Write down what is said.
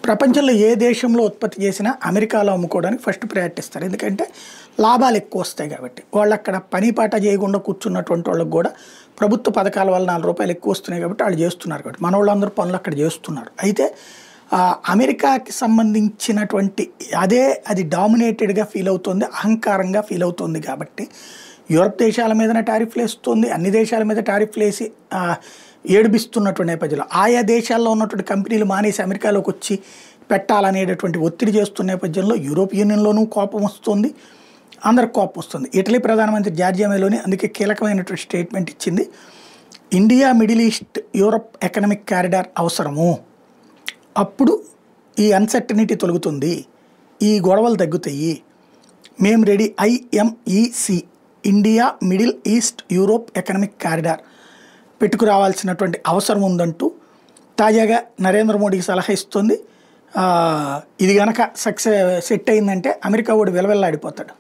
ప్రపంచంలో ఏ దేశంలో ఉత్పత్తి చేసినా అమెరికాలో అమ్ముకోవడానికి ఫస్ట్ ప్రయారిటీ ఇస్తారు. ఎందుకంటే లాభాలు ఎక్కువ వస్తాయి కాబట్టి. వాళ్ళు అక్కడ పని పాట చేయకుండా కూర్చున్నటువంటి వాళ్ళకి కూడా ప్రభుత్వ పథకాల వల్ల ₹4 ఎక్కువ వస్తున్నాయి కాబట్టి వాళ్ళు చేస్తున్నారు కాబట్టి మన వాళ్ళందరూ పనులు అక్కడ చేస్తున్నారు. అయితే అమెరికాకి సంబంధించినటువంటి అది డామినేటెడ్గా ఫీల్ అవుతుంది, అహంకారంగా ఫీల్ అవుతుంది కాబట్టి యూరప్ దేశాల మీదనే టారిఫ్లు వేస్తుంది, అన్ని దేశాల మీద టారిఫ్లు వేసి ఏడిపిస్తున్నటువంటి నేపథ్యంలో ఆయా దేశాల్లో ఉన్నటువంటి కంపెనీలు మానేసి అమెరికాలోకి వచ్చి పెట్టాలనేటటువంటి ఒత్తిడి చేస్తున్న నేపథ్యంలో యూరోప్ యూనియన్లోనూ కోపం వస్తుంది, అందరికి కోపం వస్తుంది. ఇటలీ ప్రధానమంత్రి జార్జియా మెలోని అందుకే కీలకమైనటువంటి స్టేట్మెంట్ ఇచ్చింది. India Middle East Europe economic corridor అవసరము, అప్పుడు ఈ అన్సర్టనిటీ తొలగుతుంది, ఈ గొడవలు తగ్గుతాయి, మేము ready. IMEC India Middle East Europe economic corridor పెట్టుకురావాల్సినటువంటి అవసరం ఉందంటూ తాజాగా నరేంద్ర మోడీకి సలహా ఇస్తుంది. ఇది కనుక సెట్ అయిందంటే అమెరికా వాడు విలవిల్లాడిపోతాడు.